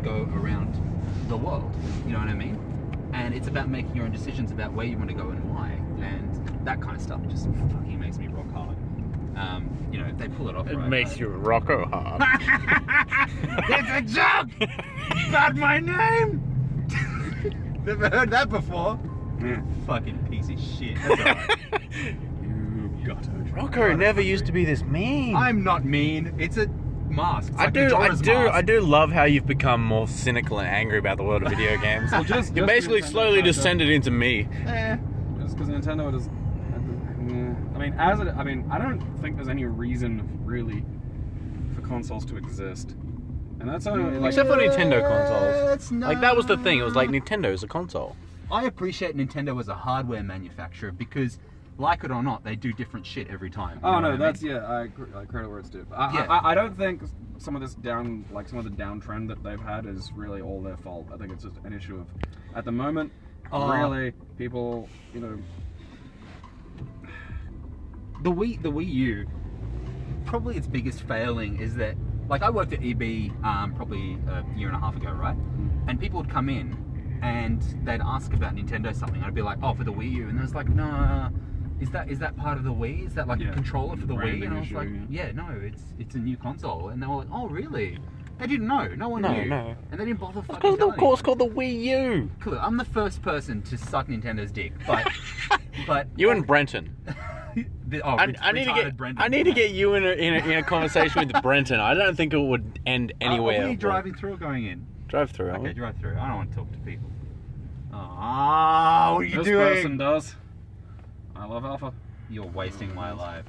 go around the world, you know what I mean? And it's about making your own decisions about where you want to go and why, and that kind of stuff just fucking makes me rock hard. You know, if they pull it off, It right, makes you rocko hard. It's a joke about my name. Never heard that before. Yeah. Fucking piece of shit. That's all right. You got it. Rocco never used to be this mean. I'm not mean. It's a mask. It's I like Majora's Mask. do love how you've become more cynical and angry about the world of video games. Well, just you basically Nintendo slowly has descended into me. Just because Nintendo does. I don't think there's any reason really for consoles to exist, and that's only like. Except for Nintendo It's consoles. not. Like, that was the thing. It was like Nintendo's a console. I appreciate Nintendo as a hardware manufacturer because, like it or not, they do different shit every time. Oh no, what that's I mean? I credit where it's due. Yeah. I don't think some of the downtrend that they've had is really all their fault. I think it's just an issue of, at the moment, really people, you know. The Wii U, probably its biggest failing is that, like, I worked at EB probably a year and a half ago, right? And people would come in and they'd ask about Nintendo something. I'd be like, oh, for the Wii U, and I was like, no, is that part of the Wii? Is that like a controller for the Wii? And I was like, yeah, no, it's a new console. And they were like, oh, really? They didn't know. No one knew. No. And they didn't bother fucking Of telling course, me. called the Wii U. Cool. I'm the first person to suck Nintendo's dick, but You and Brenton. I need to get you in a conversation with Brenton. I don't think it would end anywhere. Are we driving through or going in? Drive through. Okay, drive through. I don't want to talk to people. Oh, what are you This doing? person does. I love Alpha. You're wasting my life.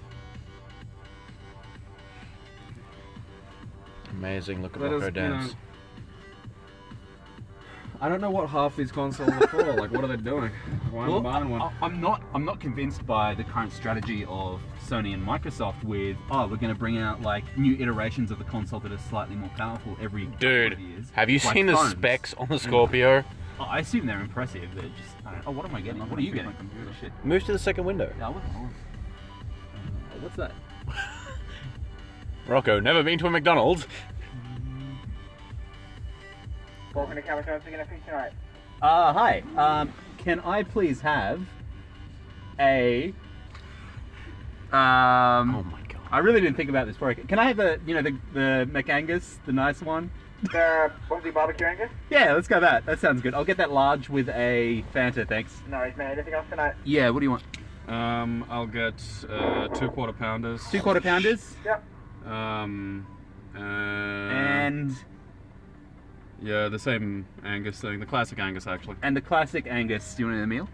Amazing. Look at That Rocco is, dance. I don't know what half these consoles are for. Like, what are they doing? Why am I buying one? I'm not convinced by the current strategy of Sony and Microsoft with, we're going to bring out like new iterations of the console that are slightly more powerful every couple of years. Have you Like seen the phones. specs on the Scorpio? I assume they're impressive. They're just, what am I getting? What are you getting? Computer. Shit. Move to the second window. Yeah, what's that? Rocco, never been to a McDonald's. Welcome to CameraFi. We're going to fix tonight. Hi. Can I please have a? Oh my god. I really didn't think about this before. Can I have the McAngus, the nice one? The Bombsy Barbecue Angus? Yeah, let's go that. That sounds good. I'll get that large with a Fanta, thanks. No worries, man. Anything else tonight? Yeah, what do you want? I'll get 2 quarter pounders. 2 quarter pounders? Yep. And yeah, the same Angus thing, the classic Angus actually. the classic Angus. Do you want a meal?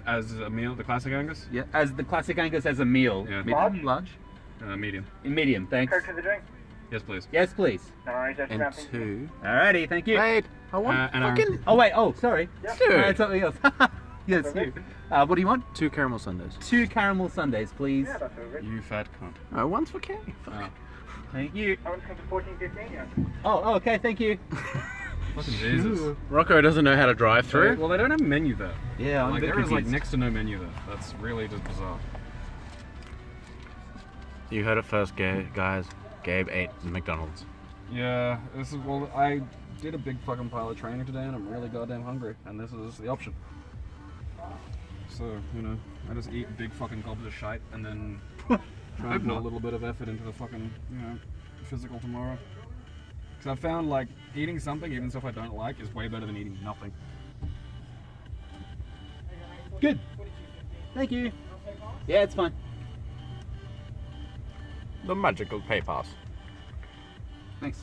As a meal, the classic Angus. Yeah, as the classic Angus as a meal. Yeah. Medium, large? Medium. In medium, thanks. Coke to the drink? Yes, please. Yes, please. No worries, that's And around. Thank you. 2. Alrighty, thank you. Wait, I want and fucking Oh wait, sorry. Yep. dude. Something else. Yes, you. What do you want? 2 caramel sundaes. 2 caramel sundaes, please. Yeah, that's all good. You fat cunt. Oh, one's for Kenny. Oh. Thank you. I want to come to 1415, yeah. Oh, okay, thank you. Fucking Jesus. Rocco doesn't know how to drive through. Well, they don't have a menu there. Yeah, I'm Like, a bit there is like confused. next to no menu there. That's really just bizarre. You heard it first, guys. Gabe ate the McDonald's. Yeah, I did a big fucking pile of training today and I'm really goddamn hungry, and this is the option. So, I just eat big fucking gobs of shite and then try and put a little bit of effort into the fucking, physical tomorrow. Because I've found, like, eating something, even stuff I don't like, is way better than eating nothing. Good. Thank you. Yeah, it's fine. The magical pay pass. Thanks.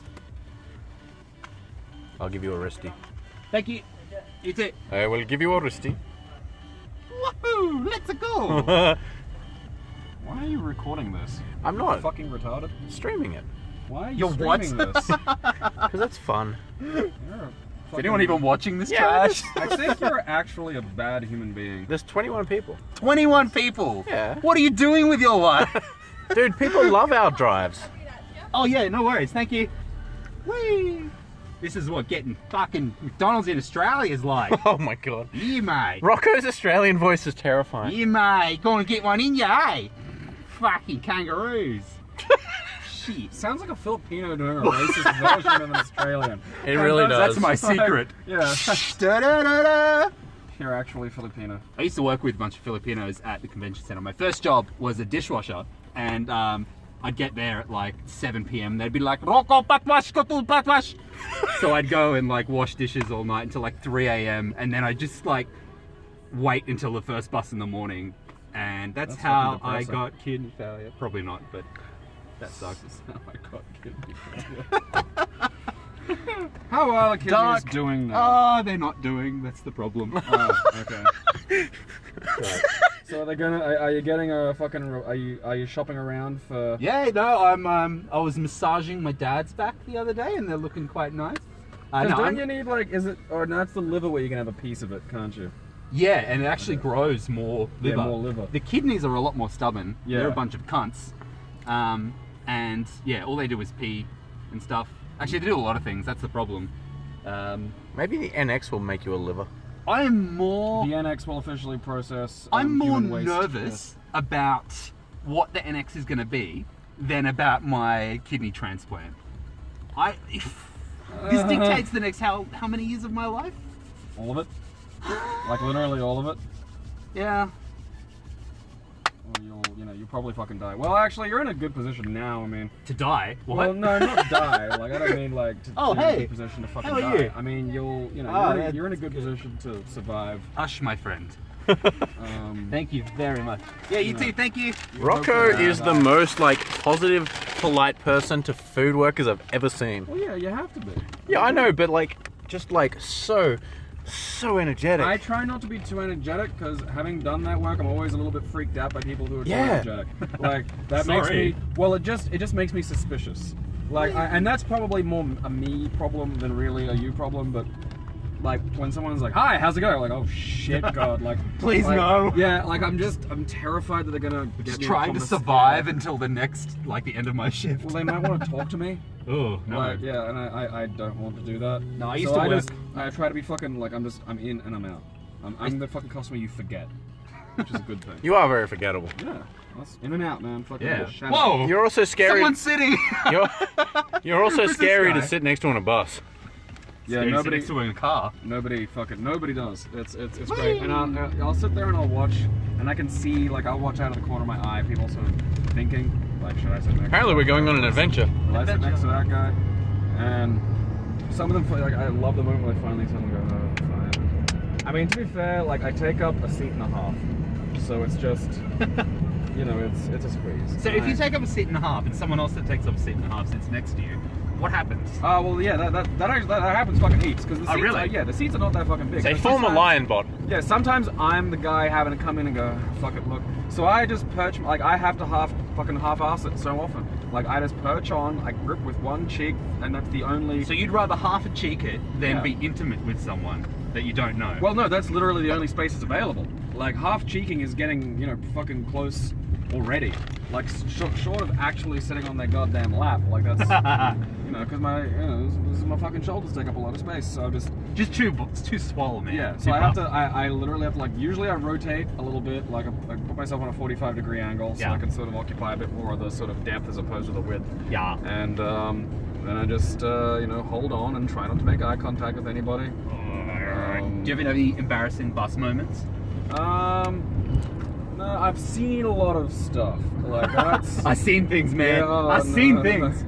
I'll give you a wristy. Thank you. You too. I will give you a wristy. Woohoo! Let's go. Why are you recording this? I'm not Fucking retarded. streaming it. Why are you You're what? streaming this? Because that's fun. Is Is anyone even watching this Yeah, trash? I think you're actually a bad human being. There's 21 people. 21 people. Yeah. What are you doing with your life? Dude, people love our drives. Oh yeah, no worries. Thank you. Whee! This is what getting fucking McDonald's in Australia is like. Oh my god. Yeah, mate. Rocco's Australian voice is terrifying. Yeah, mate. Go and get one in ya, eh? Fucking kangaroos. Shit. chi. Sounds like a Filipino doing a racist version of an Australian. It really does. That's my secret. Yeah. Da-da-da-da. You're actually Filipino. I used to work with a bunch of Filipinos at the convention center. My first job was a dishwasher, and I'd get there at like 7 p.m. They'd be like, "Roko patwash, kotul patwash." So I'd go and like wash dishes all night until like 3 a.m. and then I'd just like wait until the first bus in the morning, and that's how I got kidney failure. Probably not, but that sucks. That's how I got kidney failure. How are the kidneys doing now? Oh, they're not doing. That's the problem. Oh, okay. Right. So are they gonna? Are you getting a fucking? Are you shopping around for? Yeah, no, I was massaging my dad's back the other day, and they're looking quite nice. Don't you need like? Is it? Or no, it's the liver where you can have a piece of it, can't you? Yeah, and it actually grows more liver. Yeah, more liver. The kidneys are a lot more stubborn. Yeah. They're a bunch of cunts. And yeah, all they do is pee and stuff. Actually, they do a lot of things. That's the problem. Maybe the NX will make you a liver. I'm more. The NX will officially process. I'm more human waste. nervous about what the NX is going to be than about my kidney transplant. This dictates the next how many years of my life? All of it. Like literally all of it. Yeah. Or you'll probably fucking die. Well, actually, you're in a good position now. I mean, To die? What? well, no, not die. Like I don't mean like to Oh, you're in a hey. good position to fucking How are die. you? I mean, you're in a good position to survive. Hush, my friend. Um, Thank you very much. Yeah, you too. Thank you. Rocco is the most like positive, polite person to food workers I've ever seen. well, yeah, you have to be. Yeah, I know, but like, just like so energetic. I try not to be too energetic because having done that work, I'm always a little bit freaked out by people who are too energetic. Like that makes Sorry. me. Well, it just makes me suspicious. Like, and that's probably more a me problem than really a you problem. But like when someone's like, "Hi, how's it going?" Like, "Oh shit, God!" Like, Please like, no. Yeah, like I'm terrified that they're gonna get Just me trying on to the survive spot. until the next, like the end of my shift. Well, they might want to talk to me. Oh no. Like, yeah, and I don't want to do that. No, I used to work- I try to be fucking like I'm in and I'm out. I'm the fucking customer you forget, which is a good thing. You are very forgettable. Yeah, that's in and out, man. Fucking Yeah. shut Whoa. up. You're also scary. Someone's sitting. You're also Who's this scary to guy? sit next to on a bus. Yeah, Sitting nobody next to in a car. nobody does. It's great. And I'll sit there and I'll watch, and I can see like I'll watch out of the corner of my eye people sort of thinking like, should I sit next? Apparently, we're going on an adventure. Will I sit next to that guy? And some of them like I love the moment when they finally tell me go, "Oh, fine." I mean, to be fair, like I take up a seat and a half, so it's just it's a squeeze. So if you take up a seat and a half and someone else that takes up a seat and a half sits next to you, what happens? Well, yeah, that happens fucking heaps because the seats. really? Yeah, the seats are not that fucking big. They But form a sometimes- lion bot. Yeah, sometimes I'm the guy having to come in and go, fuck it, look. So I just perch, like I have to half-ass it so often. Like I just perch on, I grip with one cheek, and that's the only. So you'd rather half a cheek it than Yeah. be intimate with someone that you don't know? Well, no, that's literally the only space that's available. Like half cheeking is getting, fucking close already. Like short of actually sitting on their goddamn lap. Like that's, because this is my fucking shoulders take up a lot of space. So I just. it's too swole, man. Yeah, so Too I have rough. to, I literally have to, like, usually I rotate a little bit, like, I put myself on a 45-degree angle so Yeah. I can sort of occupy a bit more of the sort of depth as opposed to the width. Yeah. And then I just, hold on and try not to make eye contact with anybody. Do you have any embarrassing bus moments? No, I've seen a lot of stuff. Like, that's... I've seen things, man. Yeah, I've seen no, things.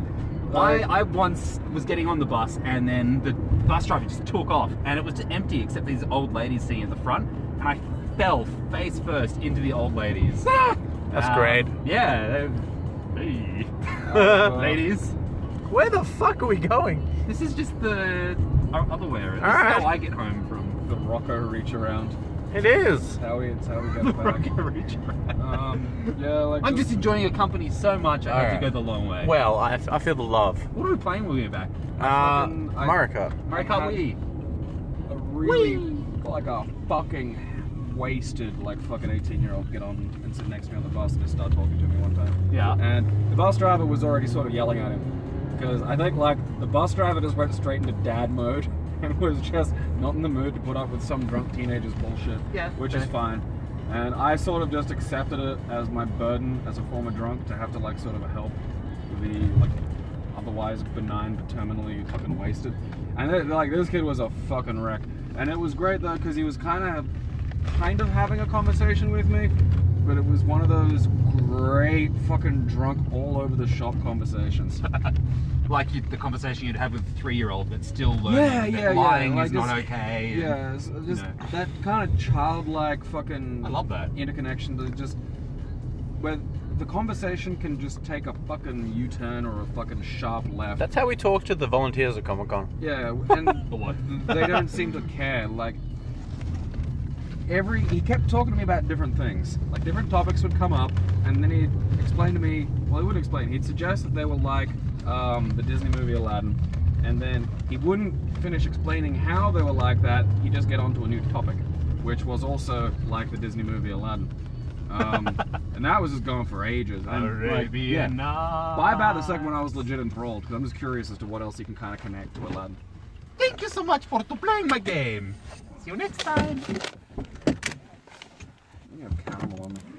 Like- I once was getting on the bus and then the bus driver just took off and it was empty except these old ladies sitting at the front and I fell face first into the old ladies. That's great. Yeah. Hey. Ladies. Where the fuck are we going? This is just our other way. This is Alright. how I get home from The Rocco reach around. It is. It's how we get the back. Rocket Reach. Yeah, like... I'm just enjoying your company so much I have to Alright. go the long way. Well, I feel the love. What are we playing when we get back? Mario Kart. Mario Kart Wii. A really, like a fucking wasted, like fucking 18-year-old get on and sit next to me on the bus and just start talking to me one time. Yeah. And the bus driver was already sort of yelling at him. Because I think, like, the bus driver just went straight into dad mode and was just not in the mood to put up with some drunk teenager's bullshit. Yeah, Which is okay. fine. And I sort of just accepted it as my burden as a former drunk to have to, like, sort of help with the like otherwise benign but terminally fucking wasted. And like this kid was a fucking wreck. And it was great though because he was kind of having a conversation with me, but it was one of those great fucking drunk all over the shop conversations. Like the conversation you'd have with a 3-year-old that's still learning that lying like is not okay. Yeah, just that kind of childlike fucking I love that interconnection to just where the conversation can just take a fucking U-turn or a fucking sharp left. That's how we talk to the volunteers at Comic-Con. Yeah, and what? They don't seem to care. Like he kept talking to me about different things. Like different topics would come up, and then he'd explain to me. Well, he wouldn't explain. He'd suggest that they were like the Disney movie Aladdin, and then he wouldn't finish explaining how they were like that. He'd just get onto a new topic, which was also like the Disney movie Aladdin. And that was just going for ages. And, by about the second one, I was legit enthralled because I'm just curious as to what else he can kind of connect to Aladdin. Thank you so much for playing my game. See you next time. You have caramel on me.